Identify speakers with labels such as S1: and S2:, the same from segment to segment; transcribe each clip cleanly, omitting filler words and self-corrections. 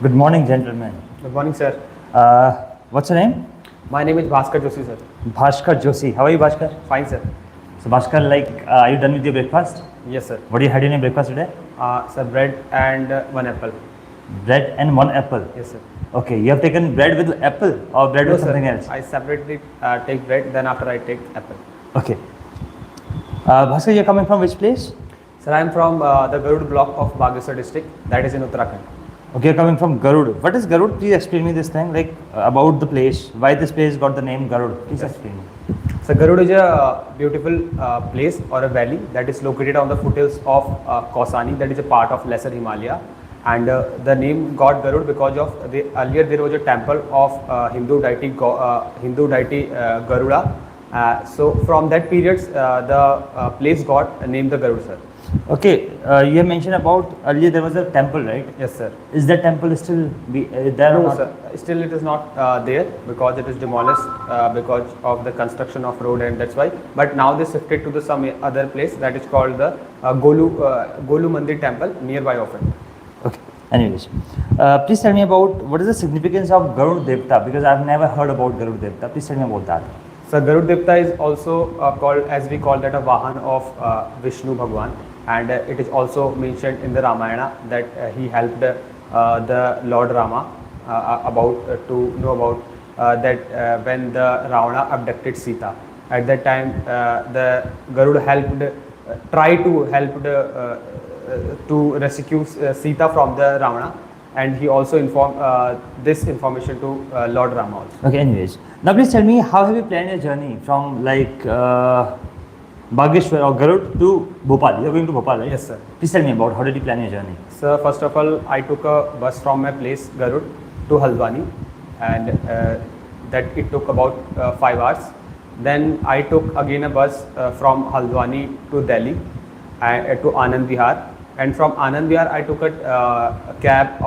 S1: Good morning, gentlemen.
S2: Good morning, sir.
S1: What's your name?
S2: My name is Bhaskar Joshi, sir.
S1: Bhaskar Joshi. How are you, Bhaskar?
S2: Fine, sir.
S1: So, Bhaskar, are you done with your breakfast?
S2: Yes, sir.
S1: What do you had in your breakfast today?
S2: Sir, bread and one apple.
S1: Bread and one apple.
S2: Yes, sir.
S1: Okay, you have taken bread with apple or bread with something else?
S2: I separately take bread, then after I take apple.
S1: Okay. Bhaskar, you're coming from which place?
S2: Sir, I am from the Garud block of Bagesar district, that is in Uttarakhand.
S1: Okay, you're coming from Garud. What is Garud? Please explain me this thing, about the place. Why this place got the name Garud? Please explain me.
S2: So, Garud is a beautiful place or a valley that is located on the foothills of Kausani, that is a part of Lesser Himalaya. And the name got Garud because of earlier there was a temple of Hindu deity Garuda. So from that period, the place got named the Garud, sir.
S1: Okay, you have mentioned about earlier there was a temple, right?
S2: Yes, sir.
S1: Is that temple still there?
S2: No, sir. Still it is not there because it is demolished because of the construction of road, and that's why. But now they shifted to some other place that is called the Golu Mandir temple nearby of it.
S1: Okay. Anyways, please tell me about what is the significance of Garud Devta, because I've never heard about Garud Devta. Please tell me about that.
S2: So Garud Devta is also called, as we call that, a Vahan of Vishnu Bhagwan, and it is also mentioned in the Ramayana that he helped the Lord Rama to know about that when the Ravana abducted Sita. At that time, the Garud tried to help to rescue Sita from the Ravana, and he also informed this information to Lord Rama also.
S1: Okay, anyways. Now please tell me, how have you planned your journey from Bageshwar or Garud to Bhopal? You are going to Bhopal, right?
S2: Yes, sir.
S1: Please tell me about how did you plan your journey?
S2: So first of all, I took a bus from my place Garud to Haldwani, and that it took about 5 hours. Then I took again a bus from Haldwani to Delhi to Anand Vihar. And from Anand Vihar, I took a cab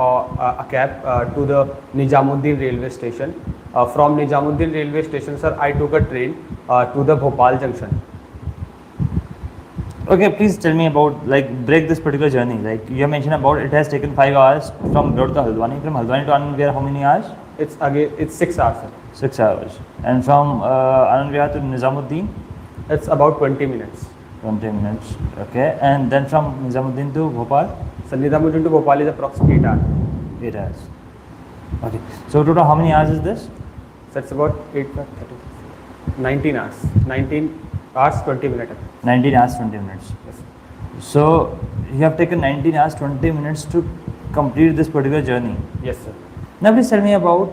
S2: to the Nizamuddin railway station. From Nizamuddin railway station, sir, I took a train to the Bhopal junction.
S1: Okay, please tell me about, break this particular journey. You have mentioned about it has taken 5 hours from Garud to Haldwani. From Haldwani to Anand Vihar, how many hours?
S2: It's 6 hours, sir.
S1: 6 hours. And from Anand Vihar to Nizamuddin?
S2: It's about 20 minutes.
S1: 20 minutes, okay. And then from Nizamuddin to Bhopal?
S2: So Nizamuddin to Bhopal is approximately 8 hours.
S1: 8 hours. Okay. So total how many hours is this?
S2: So it's about 19 hours. 19 hours, 20 minutes.
S1: 19 hours, 20 minutes.
S2: Yes.
S1: So you have taken 19 hours, 20 minutes to complete this particular journey.
S2: Yes, sir.
S1: Now please tell me about,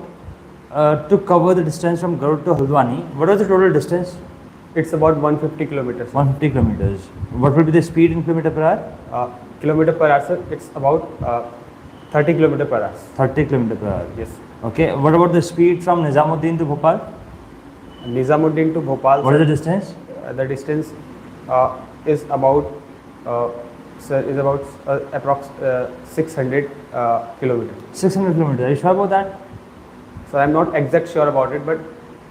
S1: to cover the distance from Garud to Haldwani, what was the total distance?
S2: It's about 150 kilometers.
S1: 150 kilometers. What will be the speed in kilometer per hour?
S2: Kilometer per hour, sir, it's about 30 kilometer per hour.
S1: 30 kilometer per hour.
S2: Yes.
S1: Okay. What about the speed from Nizamuddin to Bhopal?
S2: Nizamuddin to Bhopal.
S1: What is the distance?
S2: The distance is about approx 600 kilometers.
S1: 600 kilometers. Are you sure about that?
S2: So I'm not exact sure about it, but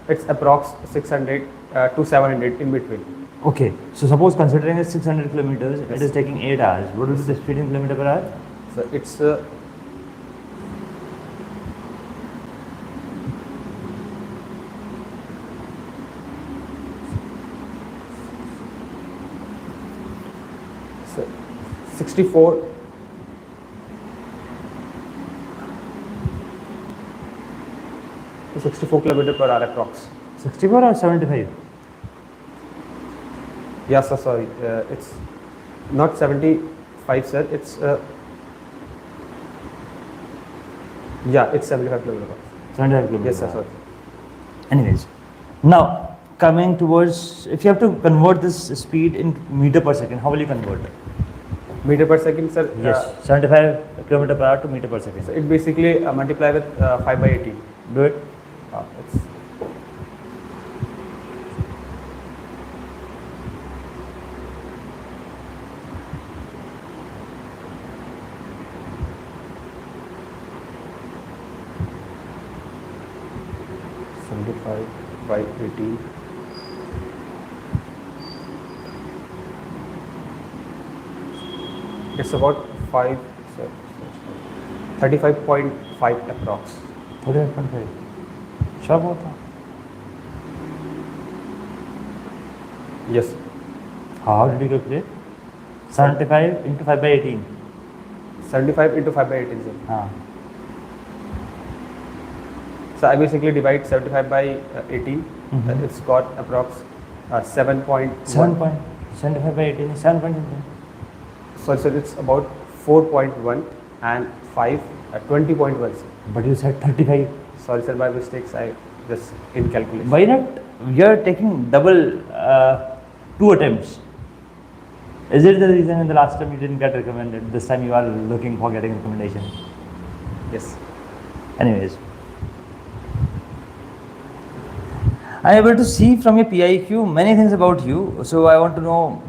S2: it's approx 600 to 700 in between.
S1: Okay. So suppose considering it's 600 kilometers,
S2: yes,
S1: it is taking 8 hours. What is the speed in kilometer per hour?
S2: So it's 64 kilometer per hour approx.
S1: 64 or 75?
S2: Yes, sir, sorry. It's not 75, sir. It's it's 75 kilometer per hour.
S1: 75 kilometers.
S2: Yes, sir, sorry.
S1: Anyways, now coming towards, if you have to convert this speed in meter per second, how will you convert it?
S2: Meter per second, sir?
S1: Yes, 75 kilometer per hour to meter per second.
S2: So it basically multiply with 5 by 18.
S1: Do it.
S2: It's 75 by 18. It's about 5. 35.5 approx.
S1: 45.5. Sure about that?
S2: Yes.
S1: How did you calculate? 75 into 5 by 18.
S2: 75 into 5 by 18, sir.
S1: Ah.
S2: So I basically divide 75 by 18.
S1: Mhm.
S2: It's got approx 7.1.
S1: 75 by 18 is 7 point something.
S2: So sir, it's about 4.1 and 5 20.1. Sir.
S1: But you said 35.
S2: Sorry sir, by mistakes I just in calculation.
S1: Why not? You're taking double 2 attempts. Is it the reason in the last time you didn't get recommended? This time you are looking for getting recommendation.
S2: Yes.
S1: Anyways, I am able to see from your PIQ many things about you. So I want to know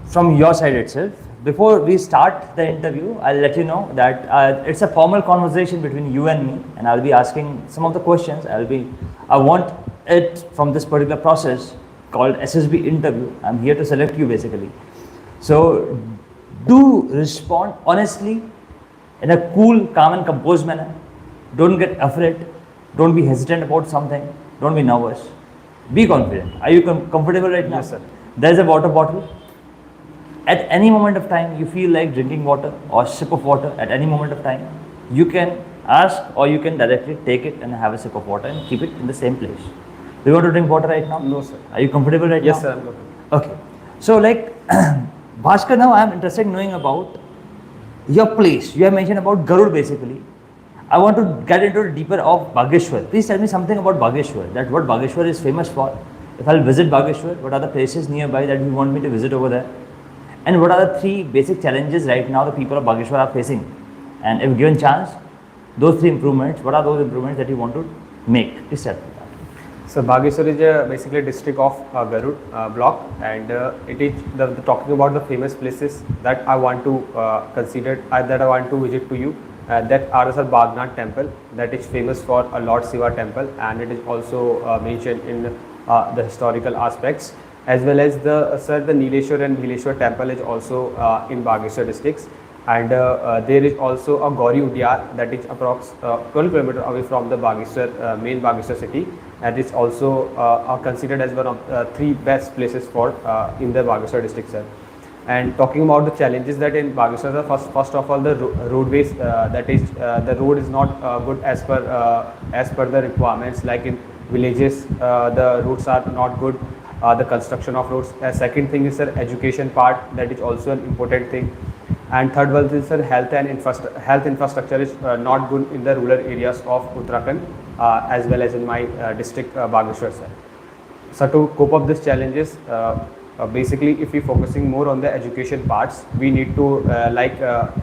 S1: from your side itself. Before we start the interview, I'll let you know that it's a formal conversation between you and me, and I'll be asking some of the questions. I want it from this particular process called SSB interview. I'm here to select you basically. So do respond honestly in a cool, calm and composed manner. Don't get afraid. Don't be hesitant about something. Don't be nervous. Be confident. Are you comfortable right now?
S2: Yes, sir.
S1: There's a water bottle. At any moment of time, you feel like drinking water or sip of water at any moment of time, you can ask or you can directly take it and have a sip of water and keep it in the same place. Do you want to drink water right now?
S2: No, sir.
S1: Are you comfortable right
S2: Yes,
S1: now?
S2: sir. I'm good.
S1: Okay. So like, Bhaskar, now I am interested in knowing about your place. You have mentioned about Garud basically. I want to get into deeper of Bageshwar. Please tell me something about Bageshwar. That what Bageshwar is famous for. If I'll visit Bageshwar, what are the places nearby that you want me to visit over there? And what are the 3 basic challenges right now the people of Bageshwar are facing? And if given chance, those 3 improvements, what are those improvements that you want to make? Please tell me that.
S2: So Bageshwar is basically a district of Garud block, and it is talking about the famous places that I want to consider that I want to visit to you. That are the Bagnath temple, that is famous for a Lord Shiva temple, and it is also mentioned in the historical aspects, as well as the Nileshwar and Bhileshwar temple is also in Bageshwar districts. And there is also a Gauri Udyar that is approx 12 km away from the Bageshwar main Bageshwar city, and it's also considered as one of 3 best places for in the Bageshwar district, sir. And talking about the challenges that in Bageshwar, first of all, the roadways, that is the road is not good as per the requirements. Like in villages, the roads are not good. The construction of roads. Second thing is sir, education part, that is also an important thing. And third one is sir, health infrastructure is not good in the rural areas of Uttarakhand, as well as in my district Bageshwar, sir. So to cope up these challenges, basically if we focusing more on the education parts, we need to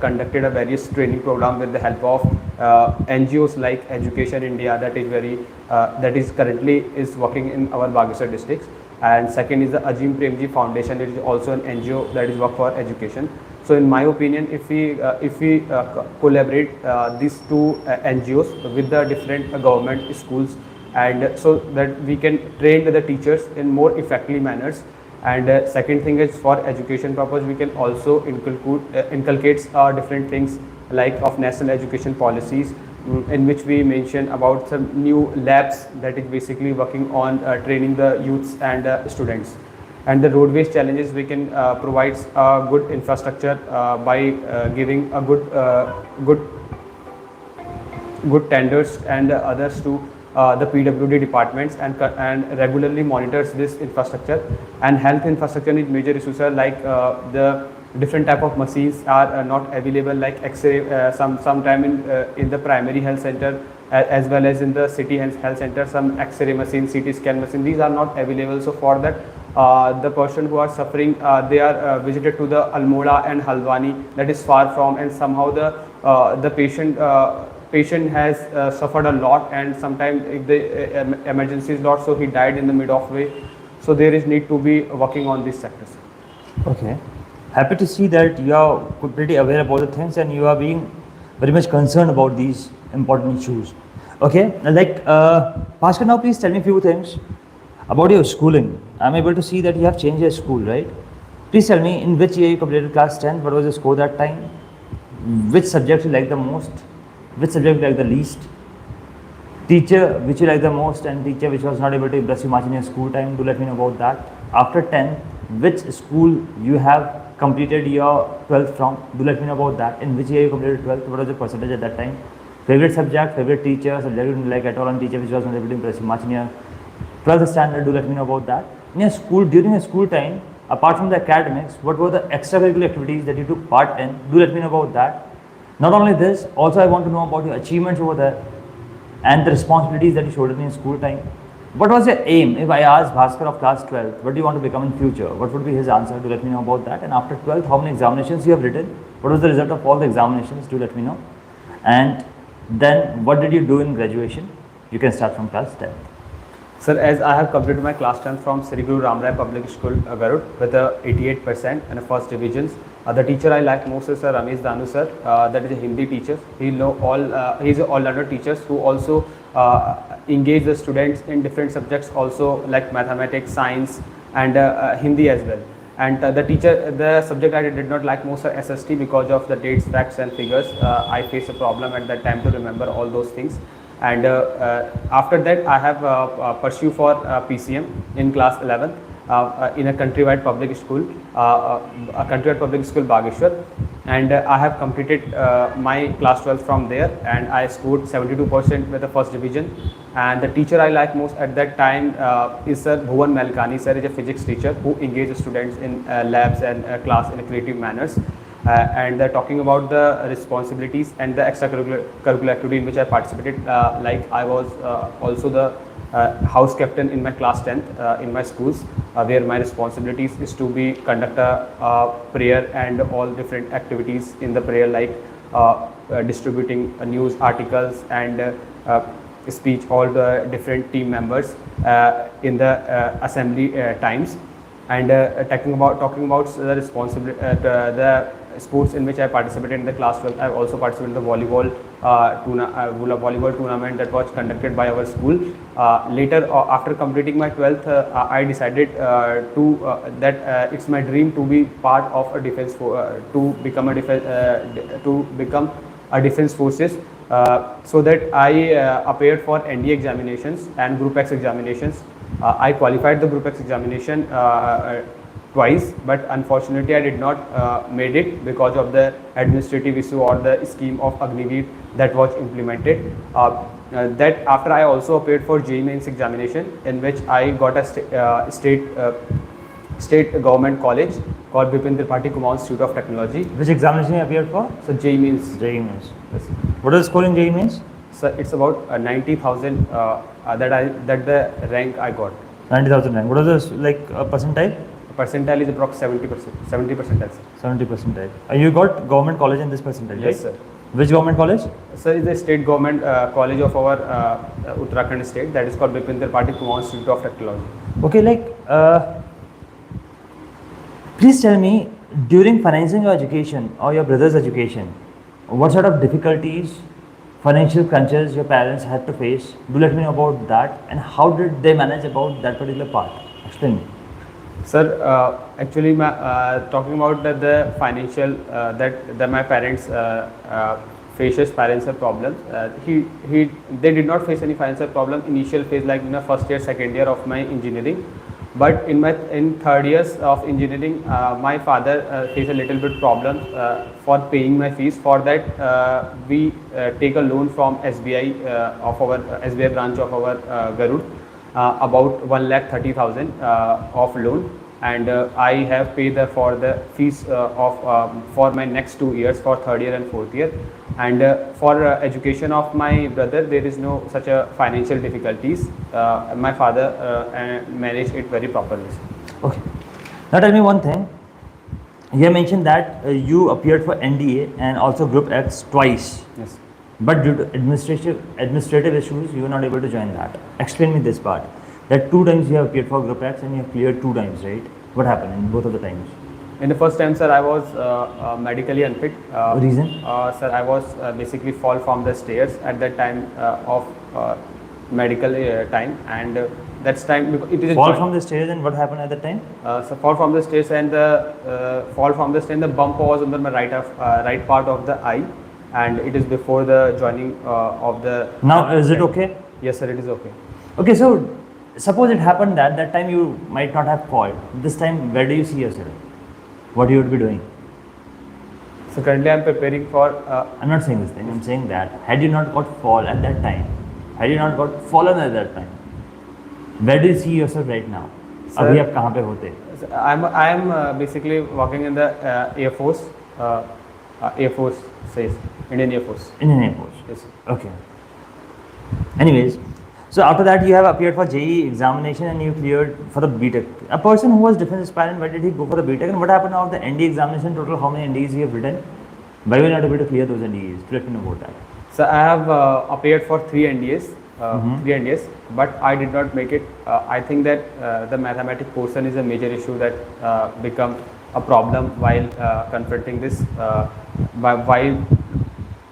S2: conducted a various training program with the help of NGOs like Education India, that is currently is working in our Bageshwar districts. And second is the Ajim Premji Foundation, it is also an NGO that is work for education. So in my opinion, if we collaborate these 2 NGOs with the different government schools, and so that we can train the teachers in more effective manners. And second thing is for education purpose, we can also inculcate different things like of national education policies, in which we mention about some new labs that is basically working on training the youths and students. And the roadways challenges, we can provide good infrastructure by giving a good tenders and others to the PWD departments, and regularly monitors this infrastructure. And health infrastructure is major issues, like the different type of machines are not available, like X-ray, sometime in the primary health center, as well as in the city health center, some X-ray machine, CT scan machine, these are not available. So for that, the person who are suffering, they are visited to the Almora and Halwani, that is far from, and somehow the patient has suffered a lot, and sometimes if the emergency is lot, so he died in the mid of way. So there is need to be working on these sectors.
S1: Okay. Happy to see that you are pretty aware about the things and you are being very much concerned about these important issues. Okay. Like, Bhaskar, now please tell me a few things about your schooling. I'm able to see that you have changed your school, right? Please tell me in which year you completed class 10, what was your score that time? Which subject you liked the most? Which subject you like the least? Teacher which you like the most, and teacher which was not able to impress you much in your school time, do let me know about that. After 10th, which school you have completed your 12th from, do let me know about that. In which year you completed 12th, what was your percentage at that time? Favorite subject, favorite teacher, subject you didn't like at all, and teacher which was not able to impress you much in your 12th standard, do let me know about that. In your school, during your school time, apart from the academics, what were the extracurricular activities that you took part in, do let me know about that. Not only this, also I want to know about your achievements over there and the responsibilities that you showed in your school time. What was your aim? If I asked Bhaskar of class 12, what do you want to become in future? What would be his answer? Do let me know about that. And after 12th, how many examinations you have written? What was the result of all the examinations? Do let me know. And then what did you do in graduation? You can start from class 10th.
S2: Sir, as I have completed my class 10th from Sri Guru Ram Rai Public School, Garud, with a 88% and a first divisions. The teacher I like most is Sir Ramesh Danu sir. That is a Hindi teacher. He know all. He's all-rounder teachers who also engage the students in different subjects, also like mathematics, science, and Hindi as well. And the subject I did not like most are SST because of the dates, facts, and figures. I faced a problem at that time to remember all those things. And after that, I have pursued for PCM in class 11 in a countrywide public school, Bageshwar, and I have completed my class 12 from there, and I scored 72% with the first division. And the teacher I like most at that time is Sir Bhuvan Melkani. Sir is a physics teacher who engages students in labs and class in a creative manners. And talking about the responsibilities and the extracurricular activity in which I participated, like I was also the house captain in my class 10th in my schools, where my responsibilities is to be conduct a prayer and all different activities in the prayer, like distributing news articles and speech all the different team members in the assembly times. And talking about the responsibility, the sports in which I participated in the class 12, I have also participated in the volleyball tournament that was conducted by our school. Later, after completing my 12th, I decided that it's my dream to be part of a defense to become a defense forces. So that I appeared for ND examinations and Group X examinations. I qualified the Group X examination twice, but unfortunately I did not made it because of the administrative issue or the scheme of Agniveer that was implemented. That after I also appeared for JEE Mains examination, in which I got a state government college called Bipin Tripathi Kumar Institute of Technology.
S1: Which examination you appeared for?
S2: So JEE Mains.
S1: JEE Mains. Yes. What is the score in JEE Mains?
S2: So it's about 90,000 that the rank I got.
S1: 90,000 rank. What was the percentile?
S2: Percentile is approximately 70 percentile.
S1: 70 percentile. You got government college in this percentile,
S2: Yes,
S1: right?
S2: sir.
S1: Which government college?
S2: Sir, is the state government college of our Uttarakhand state, that is called Bipin Tripathi Kumar Institute of Technology.
S1: Okay, please tell me, during financing your education or your brother's education, what sort of difficulties, financial crunches your parents had to face? Do let me know about that, and how did they manage about that particular part? Explain me.
S2: Sir, actually, talking about the financial that my parents faces financial problems. They did not face any financial problem initial phase, like in the first year, second year of my engineering. But in third years of engineering, my father faced a little bit problem for paying my fees. For that, we take a loan from SBI of our SBI branch of our Garud, about 1,30,000 of loan, and I have paid for the fees for my next 2 years, for third year and fourth year. And for education of my brother, there is no such a financial difficulties. My father managed it very properly.
S1: Okay. Now tell me one thing. You mentioned that you appeared for NDA and also Group X twice.
S2: Yes.
S1: But due to administrative issues, you were not able to join that. Explain me this part. That 2 times you have appeared for Group X and you have cleared 2 times, right? What happened in both of the times?
S2: In the first time, sir, I was medically unfit.
S1: Reason?
S2: Sir, I was basically fall from the stairs at that time of medical time, and that's time because it is
S1: fall from the stairs, and what happened at that time?
S2: So fall from the stairs, and the fall from the stairs, the bump was under my right part of the eye, and it is before the joining of the.
S1: Now, is it okay?
S2: Yes, sir. It is okay.
S1: Okay, so suppose it happened that that time you might not have called. This time, where do you see yourself? What you would be doing?
S2: So currently, I'm preparing for.
S1: I'm not saying this thing. I'm saying that had you not got fall at that time, had you not got fallen at that time, where do you see yourself right now?
S2: Sir,
S1: अभी आप कहाँ पे होते?
S2: I'm basically working in the Air Force. Air Force says Indian Air Force.
S1: Indian Air Force.
S2: Yes, sir.
S1: Okay. Anyways, so after that you have appeared for JEE examination and you cleared for the BTech. A person who was defense aspirant, why did he go for the BTech, and what happened now of the ND examination? Total how many NDs you have written? Why were you not able to clear those NDs? Let me know about that.
S2: So I have appeared for 3 NDAs. 3 NDAs, but I did not make it. I think that the mathematics portion is a major issue that become a problem while confronting this while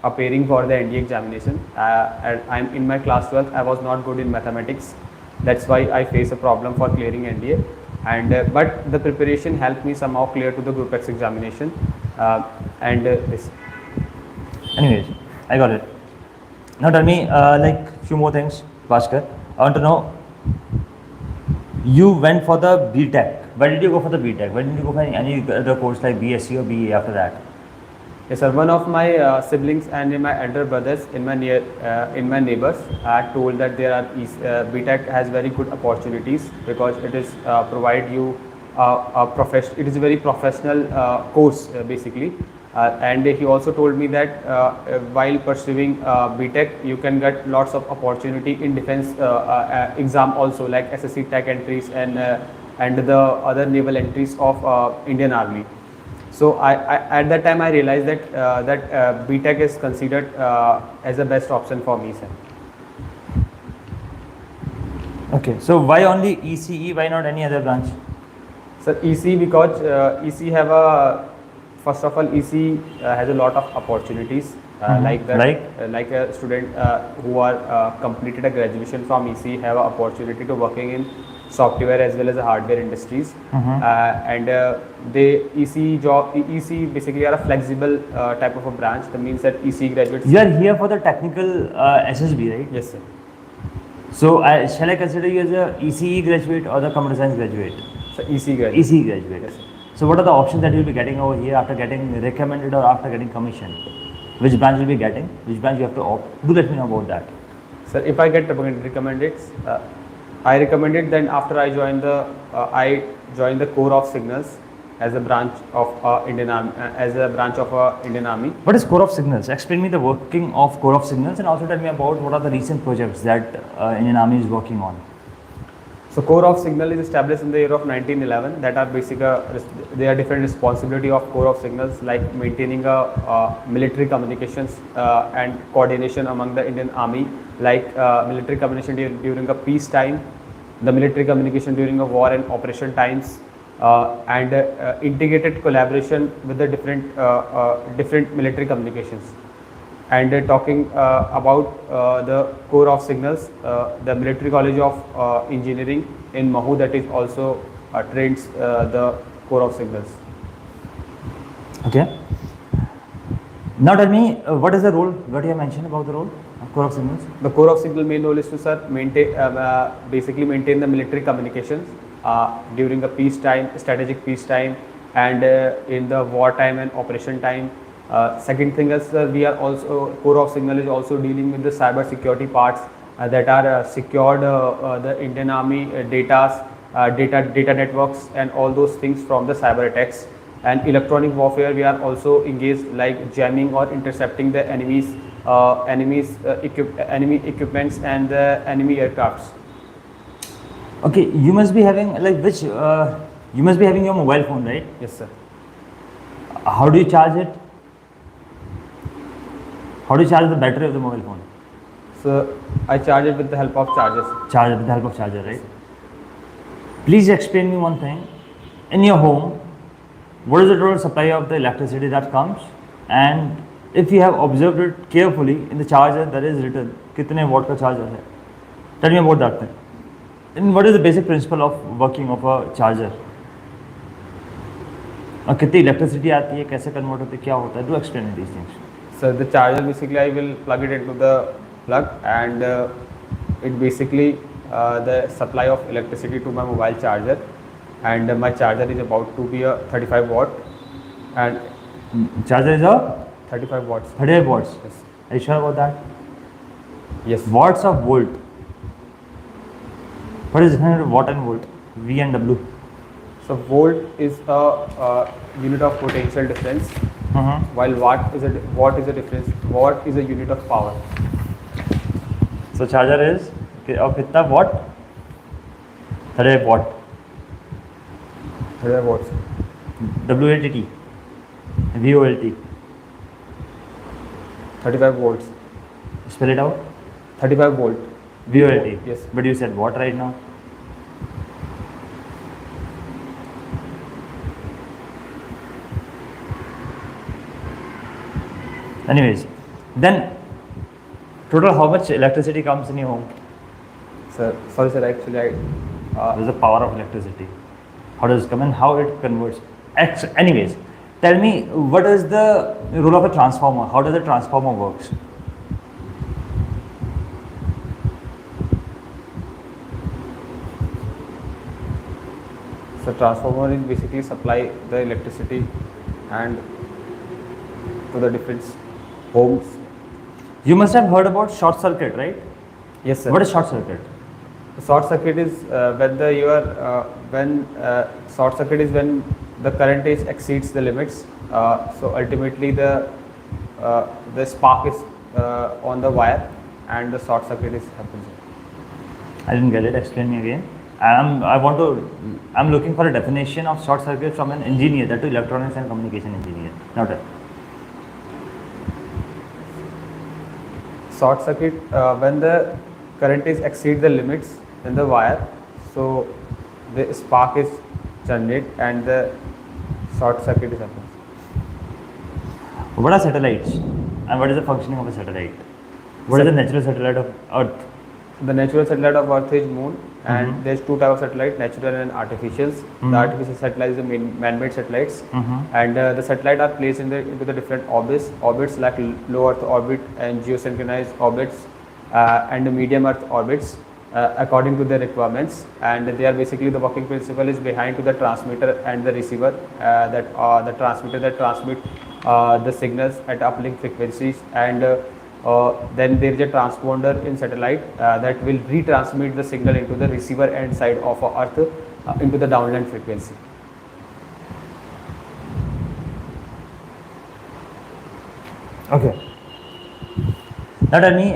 S2: appearing for the NDA examination. And I'm in my class 12. I was not good in mathematics. That's why I face a problem for clearing NDA. And but the preparation helped me somehow clear to the Group X examination. This.
S1: Anyways, I got it. Now tell me, like few more things, Bhaskar. I want to know. You went for the BTech. Where did you go for the BTech? Where did you go for any other course like BSc or BA after that?
S2: Yes, sir. One of my siblings and my elder brothers in my neighbors told that there are BTech has very good opportunities because it is provide you it is a very professional course basically. And he also told me that while pursuing BTech, you can get lots of opportunity in defense exam also, like SSC Tech entries and the other naval entries of Indian Army. So I at that time I realized that BTech is considered as the best option for me, sir.
S1: Okay, so why only ECE? Why not any other branch?
S2: Sir, EC because EC have a first of all, EC has a lot of opportunities like a student who are completed a graduation from EC have an opportunity to working in software as well as the hardware industries. And they EC basically are a flexible type of a branch. That means that EC graduates.
S1: You are here for the technical SSB, right?
S2: Yes, sir.
S1: So shall I consider you as a ECE graduate or the computer science graduate?
S2: So EC graduate.
S1: ECE graduate.
S2: Yes, sir.
S1: So what are the options that you will be getting over here after getting recommended or after getting commissioned? Which branch will be getting? Which branch you have to opt? Do let me know about that.
S2: Sir, if I get recommended, I recommended then after I joined the core of signals as a branch of Indian Army.
S1: What is core of signals? Explain me the working of core of signals and also tell me about what are the recent projects that Indian Army is working on.
S2: So core of signal is established in the year of 1911. That are there are different responsibility of core of signals like maintaining a military communications and coordination among the Indian Army, like military communication during a peace time, the military communication during a war and operation times, and integrated collaboration with the different military communications. And talking about the core of signals, the Military College of Engineering in Mahu that is also trains the core of signals.
S1: Okay. Now tell me, what is the role? What you have mentioned about the role of core of signals?
S2: The core of signal main role is to basically maintain the military communications during a peacetime, strategic peacetime, and in the war time and operation time. Second thing is we are also core of signal is also dealing with the cyber security parts that are secured the Indian Army data networks and all those things from the cyber attacks. And electronic warfare, we are also engaged like jamming or intercepting the enemy equipments and the enemy aircrafts.
S1: Okay, you must be having you must be having your mobile phone, right?
S2: Yes, sir.
S1: How do you charge it? How do you charge the battery of the mobile phone?
S2: So I charge it with the help of chargers.
S1: Charge it with the help of charger, right? Please explain me one thing. In your home, what is the total supply of the electricity that comes? And if you have observed it carefully, in the charger there is written कितने watt का charger है. Tell me about that thing. And what is the basic principle of working of a charger? और कितनी electricity आती है, कैसे convert होती है, क्या होता है? Do explain me these things.
S2: So the charger, basically I will plug it into the plug, and it basically the supply of electricity to my mobile charger, and my charger is about to be a 35 watt, and
S1: Charger is a
S2: 35 watts.
S1: 35 watts.
S2: Yes.
S1: Are you sure about that?
S2: Yes.
S1: Watts of volt. What is the difference between watt and volt? V and W.
S2: So volt is a unit of potential difference, while watt is a difference. Watt is a unit of power.
S1: So charger is of कितना watt? 35 watt.
S2: 35 watts.
S1: WLTT. VOLT.
S2: 35 volts.
S1: Spell it out.
S2: 35 volt.
S1: VOLT.
S2: Yes.
S1: But you said what right now? Anyways, then total how much electricity comes in your home?
S2: Sir, sorry sir, actually
S1: What is the power of electricity? How does it come and how it converts? Anyways, tell me what is the role of a transformer? How does a transformer works?
S2: so transformer is basically supply the electricity and to the different homes.
S1: You must have heard about short circuit, right?
S2: Yes sir.
S1: What is short circuit?
S2: Short circuit is when short circuit is when the current is exceeds the limits. So ultimately the spark is on the wire, and the short circuit is happens.
S1: I didn't get it. Explain me again. I'm looking for a definition of short circuit from an engineer, that to electronics and communication engineer, not a.
S2: Short circuit when the current is exceed the limits in the wire, so the spark is generated and the short circuit is happens.
S1: What are satellites and what is the functioning of a satellite? What is the natural satellite of Earth?
S2: The natural satellite of Earth is Moon, and there's two types of satellite, natural and artificials. The artificial satellite is the man-made satellites, and the satellite are placed into the different orbits like low Earth orbit and geosynchronized orbits, and the medium Earth orbits according to their requirements. And they are basically, the working principle is behind to the transmitter and the receiver, the transmitter that transmit the signals at uplink frequencies, and then there is a transponder in satellite that will retransmit the signal into the receiver end side of Earth into the downlink frequency.
S1: Okay. Now tell me,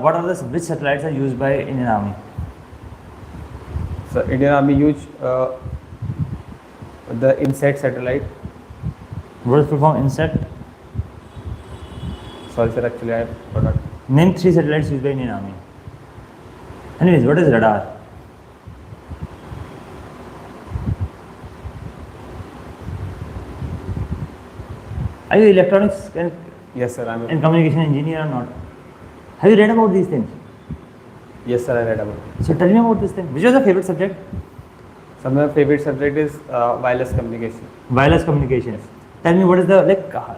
S1: what are which satellites are used by Indian Army?
S2: So Indian Army use the INSAT satellite.
S1: What is full form INSAT?
S2: Sorry sir, actually I forgot.
S1: Name 3 satellites used by Indian Army. Anyways, what is radar? Are you electronics
S2: Yes sir,
S1: and communication engineer or not? Have you read about these things?
S2: Yes sir, I read about it.
S1: So tell me about this thing. Which was your favorite subject?
S2: So my favorite subject is wireless communication.
S1: Wireless communication. Tell me what is the,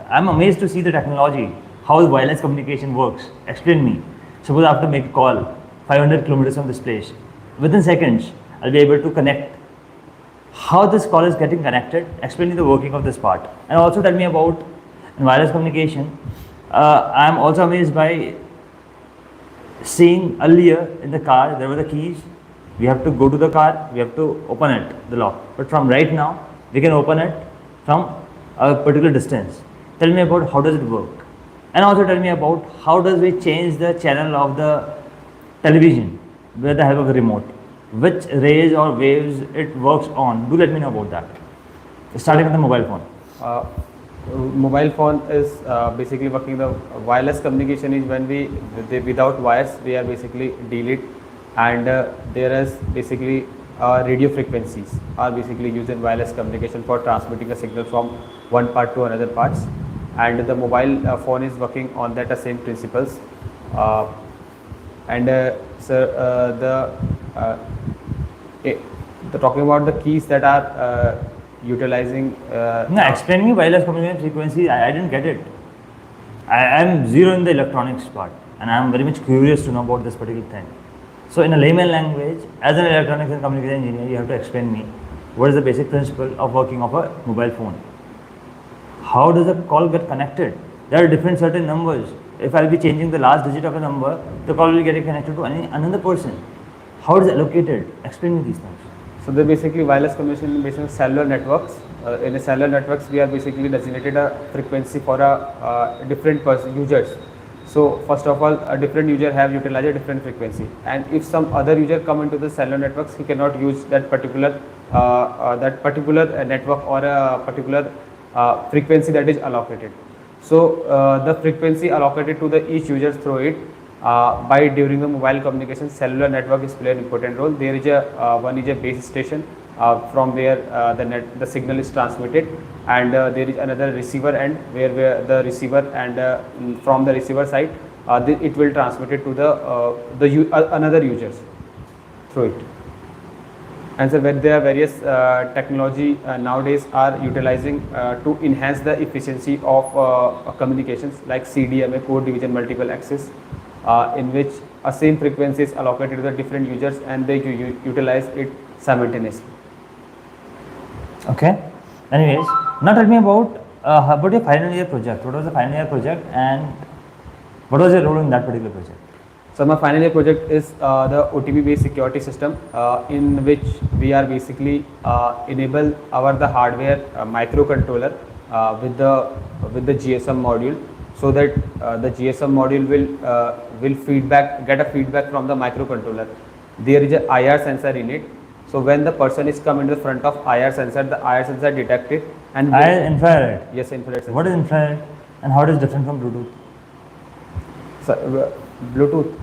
S1: I'm amazed to see the technology, how wireless communication works. Explain me. Suppose I have to make a call 500 kilometers from this place. Within seconds, I'll be able to connect. How this call is getting connected, explain me the working of this part. And also tell me about in wireless communication. I'm also amazed by seeing earlier in the car, there were the keys. We have to go to the car, we have to open it, the lock. But from right now, we can open it from a particular distance. Tell me about how does it work. And also tell me about how does we change the channel of the television with the help of the remote. Which rays or waves it works on. Do let me know about that. Starting with the mobile phone.
S2: Mobile phone is basically working, the wireless communication is when without wires we are basically delete, and there is basically radio frequencies are basically used in wireless communication for transmitting a signal from one part to another parts, and the mobile phone is working on that same principles. The talking about the keys that are utilizing.
S1: No, explain me wireless communication frequency. I didn't get it. I am zero in the electronics part, and I am very much curious to know about this particular thing. So, in a layman language, as an electronics and communication engineer, you have to explain me what is the basic principle of working of a mobile phone. How does a call get connected? There are different certain numbers. If I'll be changing the last digit of a number, the call will get connected to another person. How is it allocated? Explain me these things.
S2: So they're basically wireless communication based on cellular networks. In a cellular networks, we are basically designated a frequency for a different users. So first of all, a different user have utilized a different frequency, and if some other user come into the cellular networks, he cannot use that particular network or a particular frequency that is allocated. So the frequency allocated to the each user through it by during the mobile communication, cellular network is play an important role. There is a one is a base station from where the signal is transmitted, and there is another receiver end where the receiver and from the receiver side it will transmit it to the another users through it. And so when there are various technology nowadays are utilizing to enhance the efficiency of communications, like CDMA, code division multiple access, in which a same frequency is allocated to the different users and they utilize it simultaneously.
S1: Okay. Anyways, now tell me about your final year project. What was the final year project and what was your role in that particular project?
S2: So my final year project is the OTP based security system, in which we are basically enable the hardware microcontroller with the GSM module, so that the GSM module will get a feedback from the microcontroller. There is a IR sensor in it. So when the person is come in the front of IR sensor, the IR sensor detect it and
S1: infrared.
S2: Yes, infrared sensor.
S1: What is infrared and how it is different from Bluetooth?
S2: So, Bluetooth.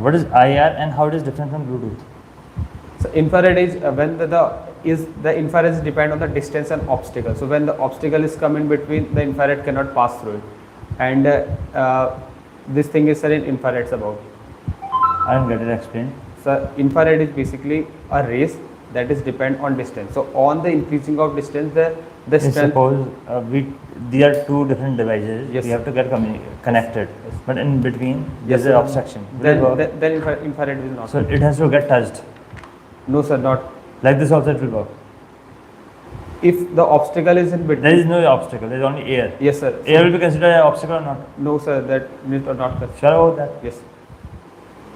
S1: What is IR and how it is different from Bluetooth?
S2: So infrared is when the infrared is depend on the distance and obstacle. So when the obstacle is come in between, the infrared cannot pass through it, and this thing is in infrared about.
S1: I don't get it explained.
S2: So infrared is basically a rays that is depend on distance. So on the increasing of distance, the strength.
S1: Suppose there are two different devices.
S2: Yes.
S1: We have to get connected,
S2: Yes.
S1: But in between
S2: Yes,
S1: there is an obstruction.
S2: Then infrared will not.
S1: So it has to get touched.
S2: No sir, not.
S1: Like this also it will work.
S2: If the obstacle is in between.
S1: There is no obstacle. There is only air.
S2: Yes sir.
S1: Air will be considered an obstacle or not?
S2: No sir, that means not.
S1: Sure about that?
S2: Yes.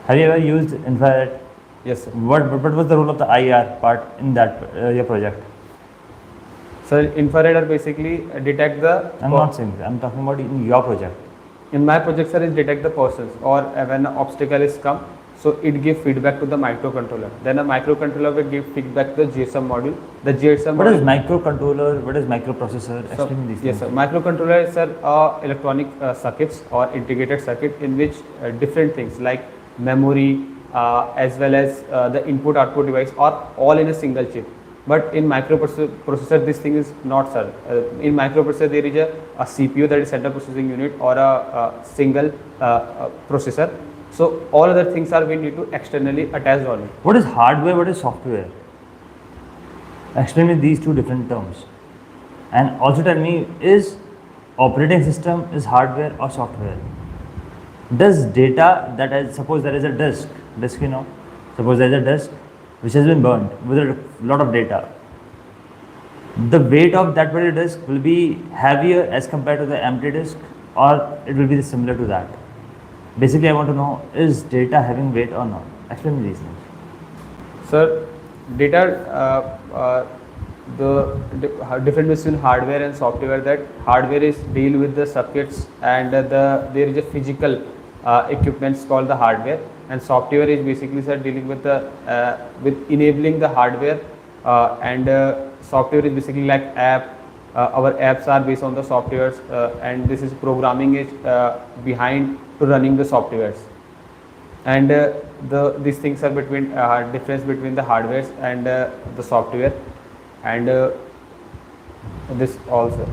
S1: Have you ever used infrared?
S2: Yes sir.
S1: What was the role of the IR part in that your project?
S2: So infrared are basically detect the.
S1: I'm not saying that. I'm talking about in your project.
S2: In my project, sir, is detect the persons, or when an obstacle is come, so it give feedback to the microcontroller. Then a microcontroller will give feedback to the GSM module. The GSM.
S1: What is microcontroller? What is microprocessor? Explain these
S2: Yes,
S1: things.
S2: sir. Microcontroller is electronic circuits or integrated circuit in which different things like memory as well as the input-output device are all in a single chip. But in microprocessor, this thing is not, sir. In microprocessor, there is a CPU, that is central processing unit, or a single processor. So all other things are we need to externally attach on it.
S1: What is hardware? What is software? Explain me these two different terms. And also tell me, is operating system is hardware or software? Does data that is, suppose there is a disk, suppose there is a disk which has been burned with a lot of data. The weight of that particular disk will be heavier as compared to the empty disk, or it will be similar to that. Basically, I want to know, is data having weight or not? Explain me these things.
S2: Sir, data, the difference between hardware and software, that hardware is deal with the circuits and there is a physical equipments called the hardware, and software is basically, sir, dealing with the with enabling the hardware, and software is basically like app. Our apps are based on the softwares, and this is programming is behind to running the softwares, and these things are between difference between the hardwares and the software, and this also.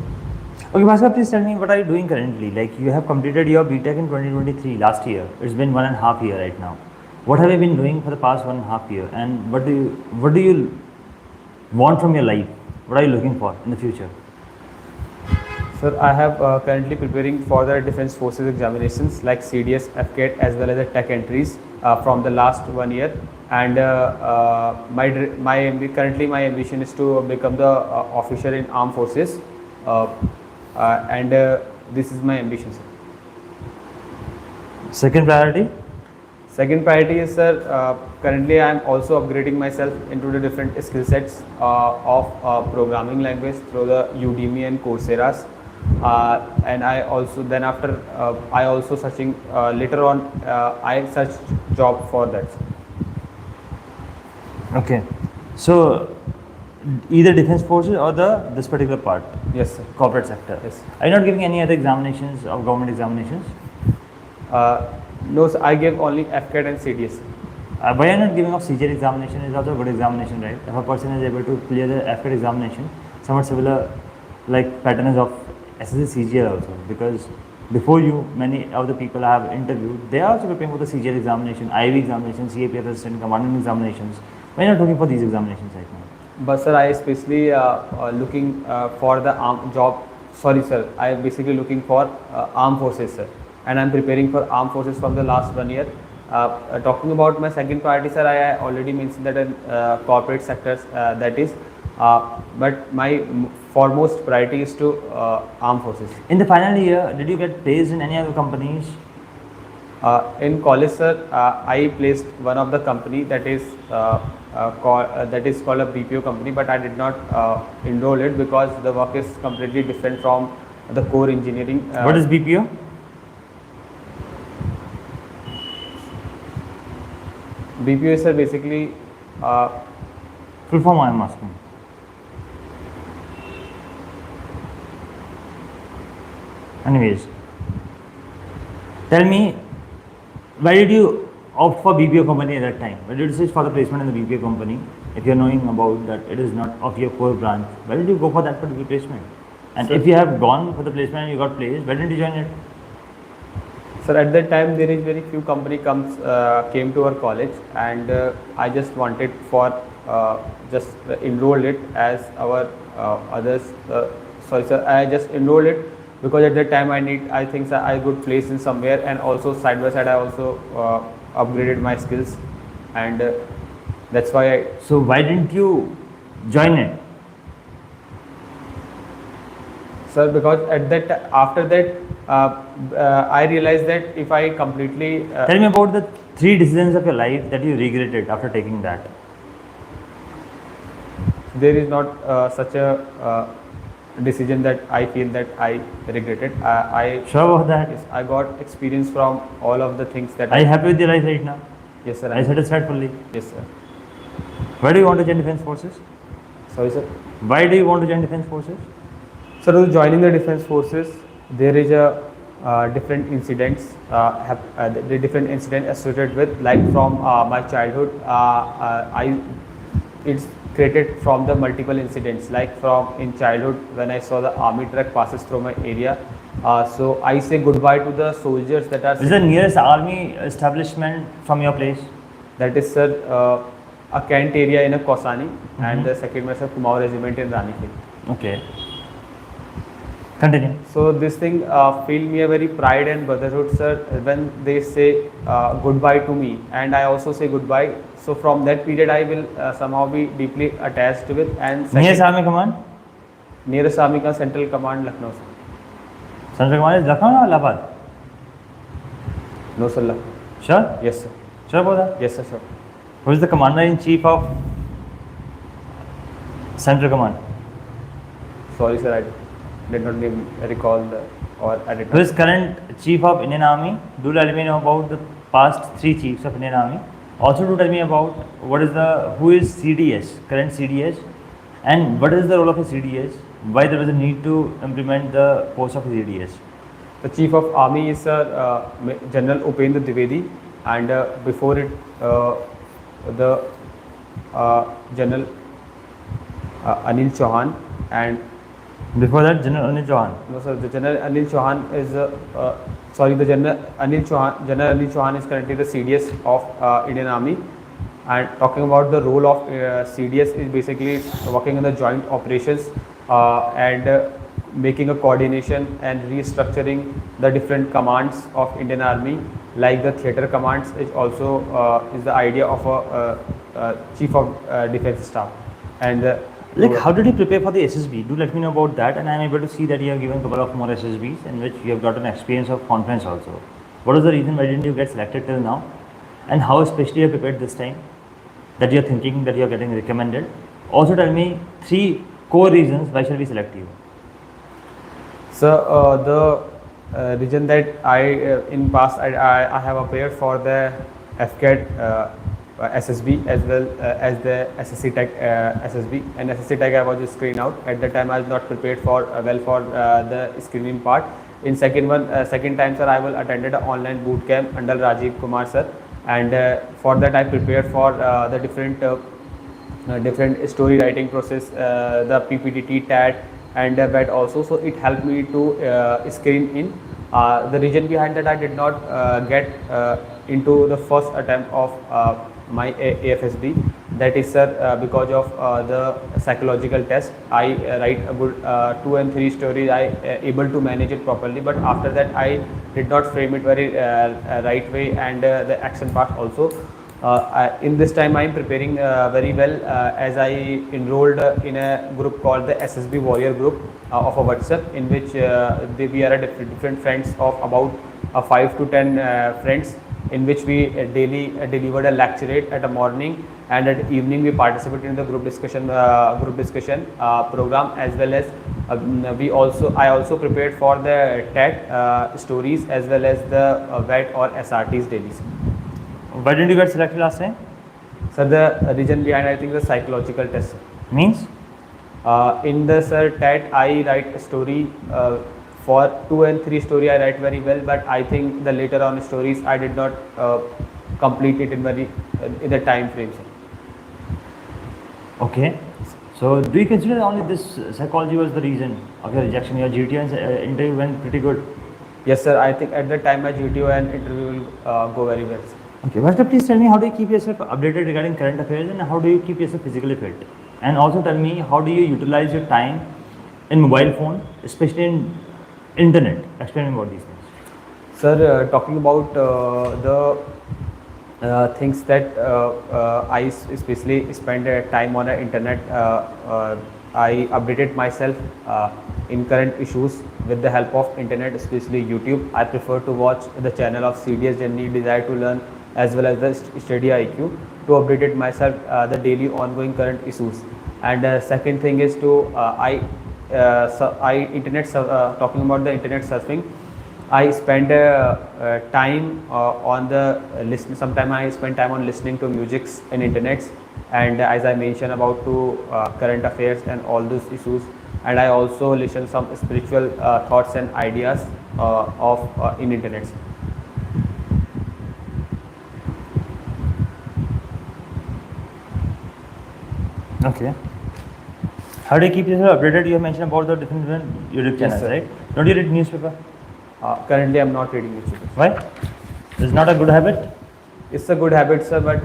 S1: Okay, Bhaskar, please tell me, what are you doing currently? Like, you have completed your BTech in 2023, last year. It's been 1.5 years right now. What have you been doing for the past 1.5 years? And what do you want from your life? What are you looking for in the future?
S2: Sir, I have currently preparing for the Defence Forces examinations like CDS, FCAT as well as the tech entries from the last 1 year. And currently my ambition is to become the officer in armed forces, uh, and this is my ambition, sir.
S1: Second priority?
S2: Second priority is, sir, currently I am also upgrading myself into the different skill sets of programming language through the Udemy and Coursera's. And I also then after I also searching later on I search job for that.
S1: Okay. So either defense forces or this particular part,
S2: Yes, sir.
S1: corporate sector.
S2: Yes.
S1: Are you not giving any other examinations of government examinations?
S2: No, sir, I gave only FCAT and CDS.
S1: Why are you not giving of CGL examination? Is also a good examination, right? If a person is able to clear the FCAT examination, somewhat similar like patterns of SSC CGL also, because before you, many of the people I have interviewed, they are also preparing for the CGL examination, IV examination, CAPF assistant, commandant examinations. Why are you not looking for these examinations right now?
S2: But sir, I especially looking for the job. Sorry, sir. I am basically looking for armed forces, sir, and I am preparing for armed forces from the last 1 year. Talking about my second priority, sir, I already mentioned that in corporate sectors, that is, but my foremost priority is to armed forces.
S1: In the final year, did you get placed in any other companies?
S2: In college, sir, I placed one of the company that is called a BPO company, but I did not enroll it because the work is completely different from the core engineering.
S1: What is BPO?
S2: BPO is, sir, basically
S1: Full form I am asking. Anyways, tell me, why did you opt for BPO company at that time? Why did you search for the placement in the BPO company? If you are knowing about that it is not of your core branch, why did you go for that particular placement? And
S2: Sir,
S1: if you have gone for the placement and you got placed, why didn't you join it?
S2: Sir, at that time there is very few company came to our college, and I just wanted for just enroll it as our others. Sorry, sir, I just enrolled it because at that time I think sir, I could place in somewhere, and also side by side I also upgraded my skills, and that's why I.
S1: So why didn't you join it?
S2: Sir, because at that after that I realized that if I completely
S1: Tell me about the 3 decisions of your life that you regretted after taking that.
S2: there is not such a decision that I feel that I regretted. I
S1: Sure about that?
S2: Yes, I got experience from all of the things that
S1: Are you happy with your life right now?
S2: Yes, sir.
S1: Are you satisfied fully?
S2: Yes, sir.
S1: Why do you want to join defense forces?
S2: Sorry, sir.
S1: Why do you want to join defense forces?
S2: So, joining the defense forces, there is a different incidents, the different incident associated with, like from my childhood. It's created from the multiple incidents, like from in childhood when I saw the army truck passes through my area. So I say goodbye to the soldiers that are.
S1: Is the nearest army establishment from your place?
S2: That is, sir, a Kent area in a Kosani, and the second was a Kumaon regiment in Ranikhet.
S1: Okay. Continue.
S2: So this thing feel me a very pride and brotherhood, sir, when they say goodbye to me, and I also say goodbye. So from that period, I will somehow be deeply attached with. And
S1: Nearest army command?
S2: nearest army ka central command Lucknow, sir.
S1: Central command is Lucknow or Allahabad?
S2: No, sir, Lucknow.
S1: Sure?
S2: Yes, sir.
S1: Sure about that?
S2: Yes, sir, sir.
S1: Who is the commander in chief of Central Command?
S2: Sorry, sir, I did not recall I did
S1: Who
S2: not.
S1: is current chief of Indian Army? Do let me know about the past 3 chiefs of Indian Army. Also do tell me about who is CDS, current CDS, and what is the role of a CDS? Why there was a need to implement the post of a CDS?
S2: The chief of army is General Upendra Dwivedi, and before it the General Anil Chauhan, and
S1: Before that, General Anil Chauhan.
S2: no, sir, the General Anil Chauhan is the General Anil Chauhan is currently the CDS of Indian Army. And talking about the role of CDS is basically working in the joint operations, and making a coordination and restructuring the different commands of Indian Army, like the theater commands, is also is the idea of a chief of defense staff. And
S1: Like, how did you prepare for the SSB? Do let me know about that. And I'm able to see that you have given a couple of more SSBs in which you have gotten experience of conference also. What was the reason why didn't you get selected till now? And how especially you prepared this time that you're thinking that you're getting recommended? Also tell me 3 core reasons why should we select you.
S2: So the reason that I in past I have appeared for the FCAT SSB as well as the SSC Tech SSB, and SSC Tech I was just screen out. At the time I was not prepared for well for the screening part. In second time sir, I will attended an online boot camp under Rajiv Kumar sir, and for that I prepared for the different story writing process, the PPTT, TAT and that also. So it helped me to screen in. The reason behind that I did not get into the first attempt of my AFSB, that is sir because of the psychological test. I write a good 2 and 3 stories, I able to manage it properly, but after that I did not frame it very right way, and the action part also. In this time I am preparing very well, as I enrolled in a group called the SSB Warrior group of a WhatsApp, in which we are different friends of about 5 to 10 friends, in which we daily delivered a lecturate at a morning, and at evening we participated in the group discussion program, as well as I also prepared for the TET stories as well as the VET or SRTs daily.
S1: Why didn't you get selected last time?
S2: Sir, the reason behind I think the psychological test.
S1: Means?
S2: In the sir TET I write a story. For 2 and 3 story I write very well, but I think the later on stories I did not complete it in the time frame.
S1: Okay. So do you consider only this psychology was the reason of your rejection? Your GTO and interview went pretty good.
S2: Yes sir, I think at the time my GTO and interview will go very well.
S1: Okay, Master, please tell me how do you keep yourself updated regarding current affairs, and how do you keep yourself physically fit? And also tell me how do you utilize your time in mobile phone, especially in internet? Explain me about these things.
S2: Sir, talking about the things that I especially spend time on the internet, I updated myself in current issues with the help of internet, especially YouTube. I prefer to watch the channel of CDS Journey, Desire to Learn, as well as the Study IQ, to update myself the daily ongoing current issues. And second thing is to talking about the internet surfing, I spend time on the listen. Sometimes I spend time on listening to musics in internets, and as I mentioned about to current affairs and all those issues. And I also listen some spiritual thoughts and ideas in internets.
S1: Okay. How do you keep yourself updated? You have mentioned about the different YouTube channels,
S2: sir.
S1: right? Don't you read newspaper?
S2: Currently, I am not reading newspapers.
S1: Why? It's not a good habit.
S2: It's a good habit, sir, but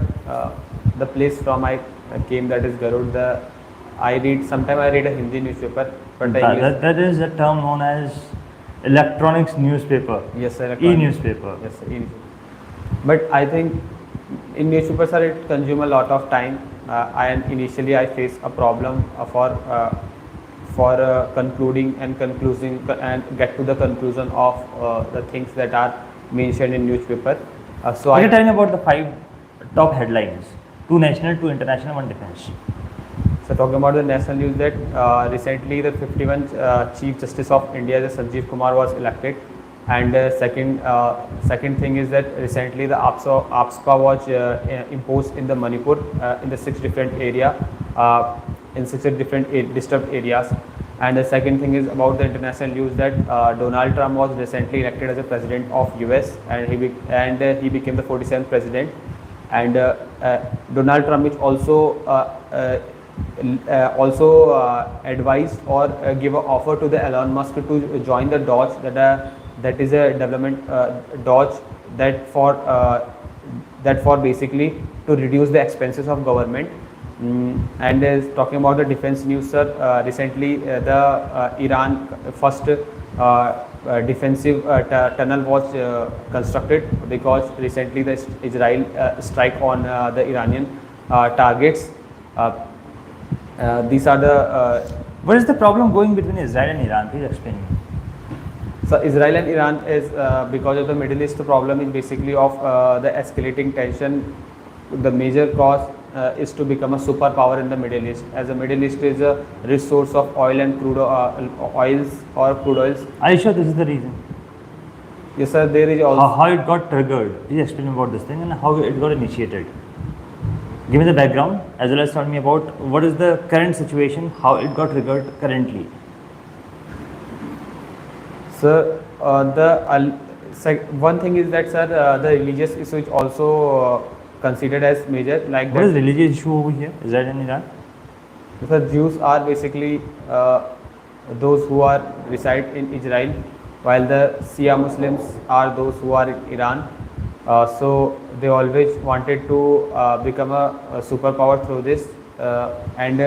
S2: the place from I came, that is Garud. I read. Sometimes I read a Hindi newspaper, but
S1: that is a term known as electronics newspaper.
S2: Yes, sir.
S1: E-newspaper.
S2: Yes, sir. But I think in newspaper, sir, it consumes a lot of time. And initially, I face a problem for concluding and get to the conclusion of the things that are mentioned in newspaper. So
S1: I can tell me about the 5 top headlines: 2 national, 2 international, 1 defense.
S2: So talking about the national news, that recently the 51 Chief Justice of India, the Sanjeev Kumar, was elected. And second thing is that recently the APSPA was imposed in the Manipur in the 6 different disturbed areas. And the second thing is about the international news, that Donald Trump was recently elected as a president of US, and he became the 47th president. And Donald Trump is also advised or give an offer to the Elon Musk to join the Doge, that is a development Doge that for basically to reduce the expenses of government. And talking about the defense news, sir, recently the Iran first defensive tunnel was constructed because recently the Israel strike on the Iranian targets. These are the
S1: What is the problem going between Israel and Iran? Please explain me.
S2: so Israel and Iran is because of the Middle East problem is basically of the escalating tension. The major cause is to become a superpower in the Middle East, as the Middle East is a rich source of oil and crude oils or crude oils.
S1: Are you sure this is the reason?
S2: Yes, sir. There is also
S1: How it got triggered? Please explain me about this thing and how it got initiated. Give me the background as well as tell me about what is the current situation, how it got triggered currently.
S2: sir. One thing is that, sir, the religious issue is also considered as major. Like
S1: What is
S2: that,
S1: religious issue over here, Israel and Iran?
S2: the Jews are basically those who are reside in Israel, while the Shia Muslims are those who are in Iran. So they always wanted to become a superpower through this, and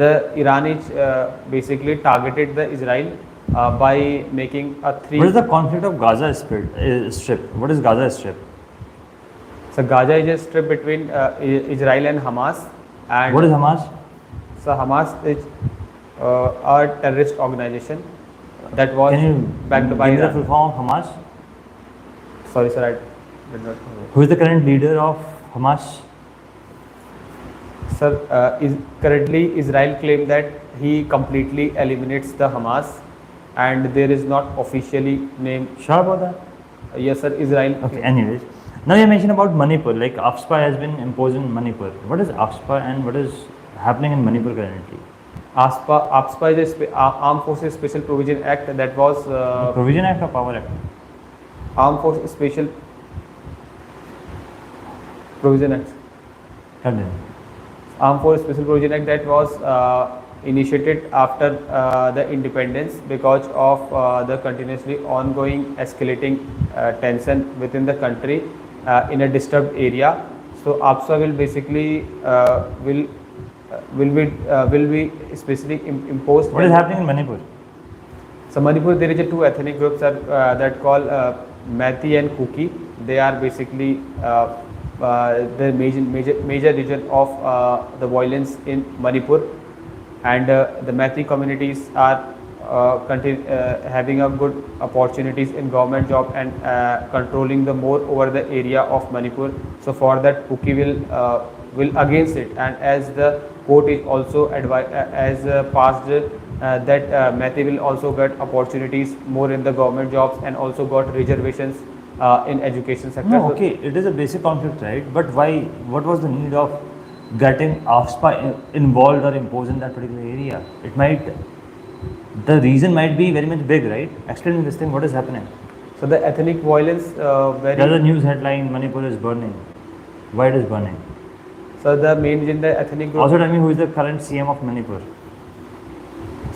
S2: the Iranis basically targeted the Israel by making a three.
S1: What is the conflict of Gaza Strip? What is Gaza Strip?
S2: So Gaza is a strip between Israel and Hamas. And
S1: What is Hamas?
S2: So Hamas is a terrorist organization that was
S1: Can you
S2: backed by
S1: give me the
S2: Iran.
S1: full form of Hamas?
S2: Sorry, sir, I did not know.
S1: Who is the current leader of Hamas?
S2: Sir, currently Israel claimed that he completely eliminates the Hamas, and there is not officially named.
S1: Sure about that?
S2: Yes, sir, Israel.
S1: Okay, anyways. Now you mentioned about Manipur, like AFSPA has been imposed in Manipur. What is AFSPA and what is happening in Manipur currently?
S2: ASPA is a Armed Forces Special Provision Act that was
S1: Provision Act or Power Act?
S2: Armed Forces Special Provision Act.
S1: Continue.
S2: Armed Forces Special Provision Act that was initiated after the independence because of the continuously ongoing escalating tension within the country in a disturbed area. So APSA will basically will be especially imposed.
S1: What is happening in Manipur?
S2: So Manipur, there is a two ethnic groups that call Meitei and Kuki. They are basically the major region of the violence in Manipur, and the Meitei communities are having a good opportunities in government job and controlling the more over the area of Manipur. So for that, Kuki will against it, and as the court is also passed that Meitei will also get opportunities more in the government jobs and also got reservations in education sector.
S1: No, okay, it is a basic conflict, right? But why? What was the need of getting AFSPA involved or imposed in that particular area? It might, the reason might be very much big, right? Explain me this thing, what is happening?
S2: So the ethnic violence
S1: There's a news headline, Manipur is burning. Why it is burning?
S2: So the main reason the ethnic group.
S1: Also tell me who is the current CM of Manipur?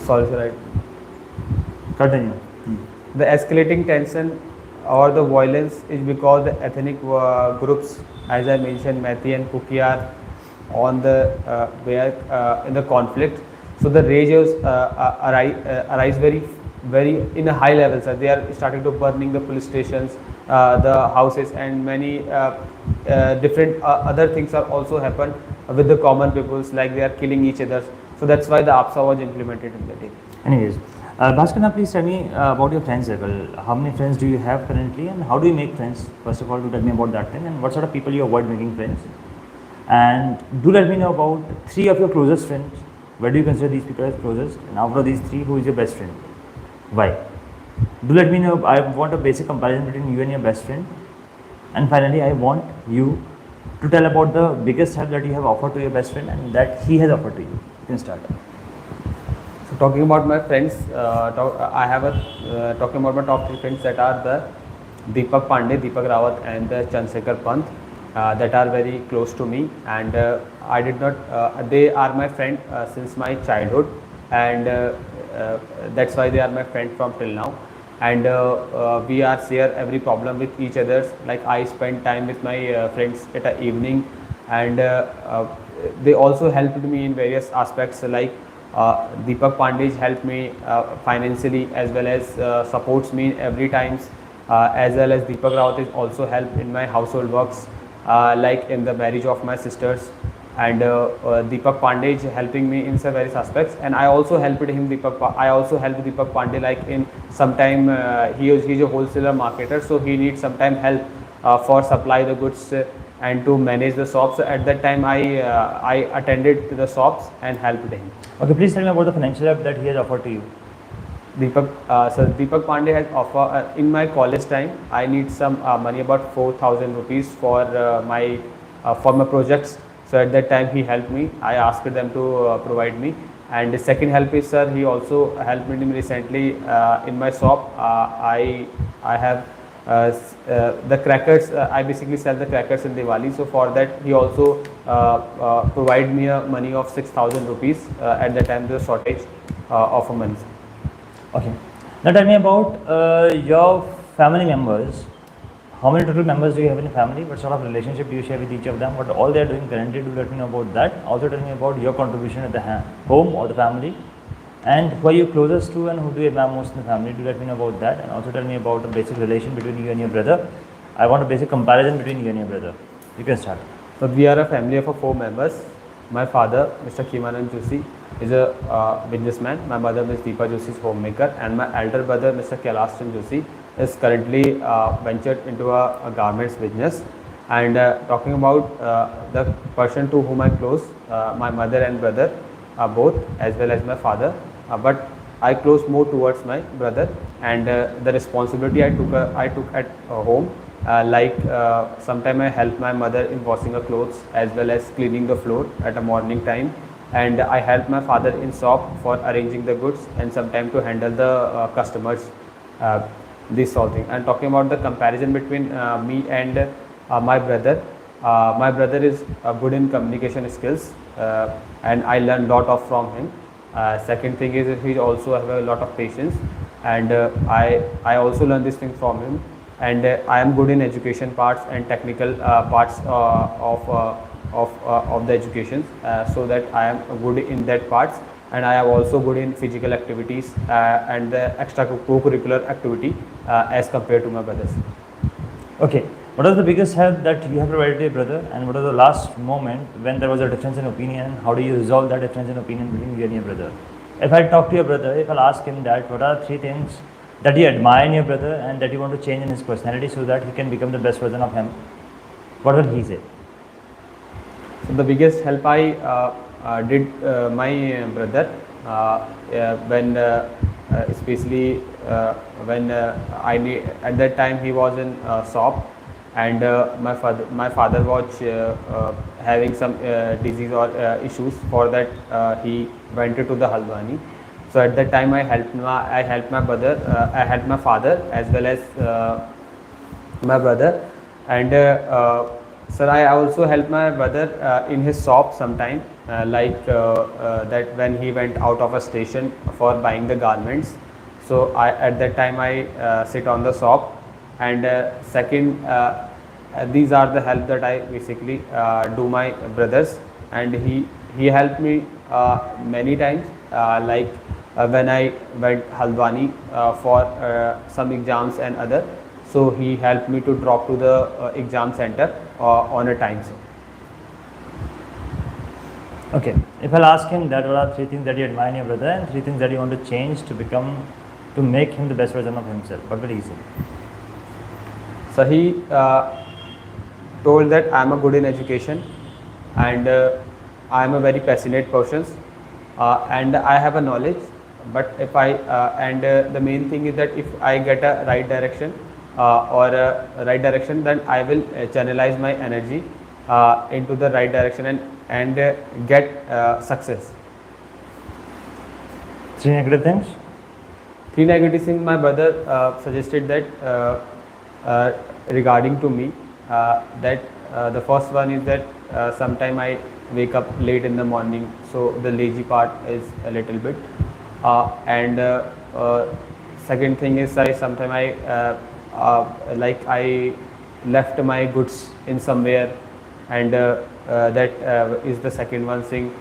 S2: Sorry, sir, right.
S1: Continue.
S2: The escalating tension or the violence is because the ethnic groups, as I mentioned, Meitei and Kuki are on the in the conflict. So the rages arise very in a high level, sir. They are starting to burning the police stations, the houses, and many different other things are also happened with the common peoples, like they are killing each other. So that's why the APSA was implemented in the day.
S1: Anyways, Bhaskar, now please tell me about your friend circle. How many friends do you have currently and how do you make friends? First of all, do tell me about that thing and what sort of people you avoid making friends. And do let me know about 3 of your closest friends. Where do you consider these people as closest? And out of these 3, who is your best friend? Why? Do let me know. I want a basic comparison between you and your best friend. And finally, I want you to tell about the biggest help that you have offered to your best friend and that he has offered to you. You can start.
S2: So talking about my friends, I have talking about my top 3 friends that are the Deepak Pandey, Deepak Rawat, and the Chandrasekhar Pant that are very close to me, and I did not. They are my friend since my childhood, and that's why they are my friend from till now. And we are share every problem with each other. Like I spend time with my friends at the evening, and they also helped me in various aspects, like Deepak Pandey helped me financially, as well as supports me every times, as well as Deepak Rawat is also helped in my household works, like in the marriage of my sisters. And Deepak Pandey is helping me in some various aspects, and I also helped him. I also helped Deepak Pandey, like in sometime he's a wholesaler marketer, so he needs sometime help for supply the goods and to manage the shops. So at that time, I attended to the shops and helped him.
S1: Okay, please tell me about the financial help that he has offered to you.
S2: Deepak Pandey has offered in my college time. I need some money, about 4,000 rupees for my projects. So at that time he helped me. I asked them to provide me. And the second help is, sir, he also helped me recently in my shop. I have the crackers. I basically sell the crackers in Diwali. So for that he also provide me a money of 6,000 rupees. At that time there was shortage of a money.
S1: Okay. Now tell me about your family members. How many total members do you have in your family? What sort of relationship do you share with each of them? What all they are doing currently? Do let me know about that. Also tell me about your contribution at the home or the family, and who are you closest to and who do you admire most in the family? Do let me know about that, and also tell me about the basic relation between you and your brother. I want a basic comparison between you and your brother. You can start.
S2: So we are a family of 4 members. My father, Mr. Kimanand Joshi, is a businessman. My mother, Ms. Deepa Joshi, is homemaker, and my elder brother, Mr. Kailash Chandra Joshi, is currently ventured into a garments business. And talking about the person to whom I close, my mother and brother both, as well as my father. But I close more towards my brother, and the responsibility I took at home. Sometime I help my mother in washing her clothes, as well as cleaning the floor at a morning time, and I help my father in shop for arranging the goods, and sometime to handle the customers. This all thing. And talking about the comparison between me and my brother is good in communication skills, and I learn lot of from him. Second thing is he also have a lot of patience, and I also learn this thing from him. And I am good in education parts and technical parts of the education, so that I am good in that parts, and I am also good in physical activities and the extra co-curricular activity as compared to my brothers.
S1: Okay, what is the biggest help that you have provided to your brother, and what was the last moment when there was a difference in opinion? How do you resolve that difference in opinion between you and your brother? If I talk to your brother, if I'll ask him that what are 3 things that you admire in your brother and that you want to change in his personality so that he can become the best version of him, what will he say?
S2: So the biggest help I did my brother when especially when I need, at that time he was in shop, and my father was having some disease or issues. For that he went to the Haldwani. So at that time I helped my brother, I helped my father as well as my brother. And sir, I also helped my brother in his shop sometime, that when he went out of a station for buying the garments. So at that time I sit on the shop. And second, these are the help that I basically do my brothers, and he helped me many times, when I went Haldwani for some exams and other. So he helped me to drop to the exam center on a time.
S1: Okay, if I'll ask him that what are 3 things that you admire in your brother and 3 things that you want to change to make him the best version of himself, what will he say?
S2: So he told that I am a good in education, and I am a very passionate person, and I have a knowledge. But if the main thing is that if I get a right direction then I will channelize my energy into the right direction and get success.
S1: 3 negative things?
S2: 3 negative things my brother suggested that regarding to me, that the first one is that sometime I wake up late in the morning, so the lazy part is a little bit, and second thing is I left my goods in somewhere, and that is the second one thing.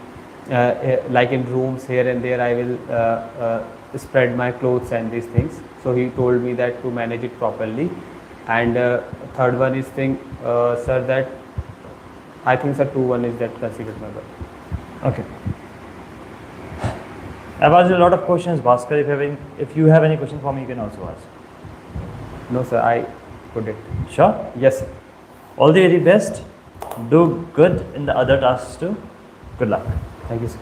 S2: Like in rooms here and there, I will spread my clothes and these things. So he told me that to manage it properly. And third one is thing, sir, that I think sir 2-1 is that considered my work.
S1: Okay. I've asked you a lot of questions, Bhaskar. If you have any question for me, you can also ask.
S2: No sir, I put it.
S1: Sure.
S2: Yes sir.
S1: All the very best. Do good in the other tasks too. Good luck.
S2: Thank you sir.